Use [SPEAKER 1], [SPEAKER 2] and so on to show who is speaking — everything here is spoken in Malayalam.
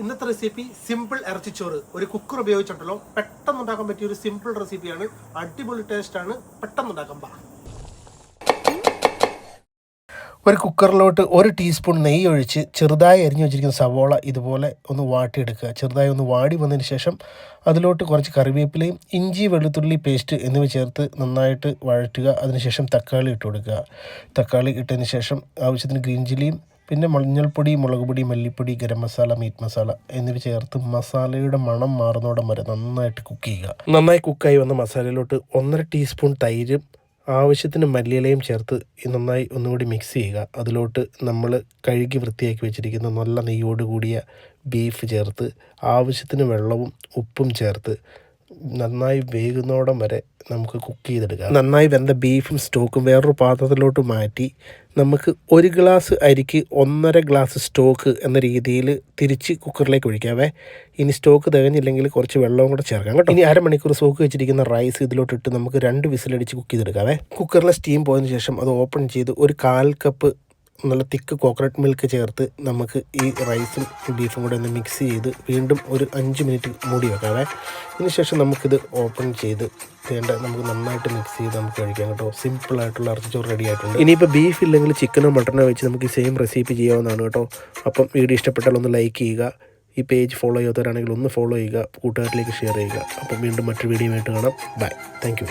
[SPEAKER 1] ഇന്നത്തെ റെസിപ്പി സിമ്പിൾ ഇറച്ചിച്ചോറ് ഒരു കുക്കർ ഉപയോഗിച്ചിട്ടുണ്ടല്ലോ പെട്ടെന്ന് ഉണ്ടാക്കാൻ പറ്റിയ ഒരു സിമ്പിൾ റെസിപ്പിയാണ്. അടിപൊളി ടേസ്റ്റാണ്, പെട്ടെന്ന് ഉണ്ടാക്കാൻ. ഒരു കുക്കറിലോട്ട് 1 ടീസ്പൂൺ നെയ്യ് ഒഴിച്ച് ചെറുതായി അരിഞ്ഞു വെച്ചിരിക്കുന്ന സവോള ഇതുപോലെ ഒന്ന് വാട്ടിയെടുക്കുക. ചെറുതായി ഒന്ന് വാടി വന്നതിന് ശേഷം അതിലോട്ട് കുറച്ച് കറിവേപ്പിലയും ഇഞ്ചി വെളുത്തുള്ളി പേസ്റ്റ് എന്നിവ ചേർത്ത് നന്നായിട്ട് വഴറ്റുക. അതിനുശേഷം തക്കാളി ഇട്ട് കൊടുക്കുക. തക്കാളി ഇട്ടതിന് ശേഷം ആവശ്യത്തിന് ഗ്രീൻ ചില്ലിയും പിന്നെ മഞ്ഞൾപ്പൊടി, മുളക് പൊടി, മല്ലിപ്പൊടി, ഗരം മസാല, മീറ്റ് മസാല എന്നിവ ചേർത്ത് മസാലയുടെ മണം മാറുന്നോടം വരെ നന്നായിട്ട് കുക്ക് ചെയ്യുക. നന്നായി കുക്കായി വന്ന മസാലയിലോട്ട് 1.5 ടീസ്പൂൺ തൈരും ആവശ്യത്തിന് മല്ലിയിലയും ചേർത്ത് നന്നായി ഒന്നുകൂടി മിക്സ് ചെയ്യുക. അതിലോട്ട് നമ്മൾ കഴുകി വൃത്തിയാക്കി വെച്ചിരിക്കുന്ന നല്ല നെയ്യോട് കൂടിയ ബീഫ് ചേർത്ത് ആവശ്യത്തിന് വെള്ളവും ഉപ്പും ചേർത്ത് നന്നായി വേകുന്നോടം വരെ നമുക്ക് കുക്ക് ചെയ്തെടുക്കാം. നന്നായി വെന്ത ബീഫും സ്റ്റോക്കും വേറൊരു പാത്രത്തിലോട്ട് മാറ്റി നമുക്ക് 1 ഗ്ലാസ് അരിക്ക് 1.5 ഗ്ലാസ് സ്റ്റോക്ക് എന്ന രീതിയിൽ തിരിച്ച് കുക്കറിലേക്ക് ഒഴിക്കാവേ. ഇനി സ്റ്റോക്ക് തികഞ്ഞില്ലെങ്കിൽ കുറച്ച് വെള്ളവും കൂടെ ചേർക്കാം കേട്ടോ. ഇനി അരമണിക്കൂർ സ്റ്റോക്ക് വെച്ചിരിക്കുന്ന റൈസ് ഇതിലോട്ടിട്ട് നമുക്ക് 2 വിസിലടിച്ച് കുക്ക് ചെയ്തെടുക്കാവേ. കുക്കറിലെ സ്റ്റീം പോയതിന് ശേഷം അത് ഓപ്പൺ ചെയ്ത് ഒരു 1/4 കപ്പ് നല്ല തിക്ക് കോക്കനട്ട് മിൽക്ക് ചേർത്ത് നമുക്ക് ഈ റൈസും ബീഫും കൂടെ ഒന്ന് മിക്സ് ചെയ്ത് വീണ്ടും ഒരു 5 മിനിറ്റ് മൂടി വെക്കാവേ. ഇതിനുശേഷം നമുക്കിത് ഓപ്പൺ ചെയ്ത് നമുക്ക് നന്നായിട്ട് മിക്സ് ചെയ്ത് നമുക്ക് കഴിക്കാം കേട്ടോ. സിമ്പിളായിട്ടുള്ള ഇറച്ചിച്ചോറ് റെഡി ആയിട്ടുണ്ട്. ഇനിയിപ്പോൾ ബീഫ് ഇല്ലെങ്കിൽ ചിക്കനോ മട്ടനോ വെച്ച് നമുക്ക് ഈ സെയിം റെസിപ്പി ചെയ്യാവുന്നതാണ് കേട്ടോ. അപ്പം വീഡിയോ ഇഷ്ടപ്പെട്ടാൽ ഒന്ന് ലൈക്ക് ചെയ്യുക. ഈ പേജ് ഫോളോ ചെയ്യാത്തവരാണെങ്കിൽ ഒന്ന് ഫോളോ ചെയ്യുക, കൂട്ടുകാരിലേക്ക് ഷെയർ ചെയ്യുക. അപ്പം വീണ്ടും മറ്റൊരു വീഡിയോ ആയിട്ട് കാണാം. ബൈ. Thank you.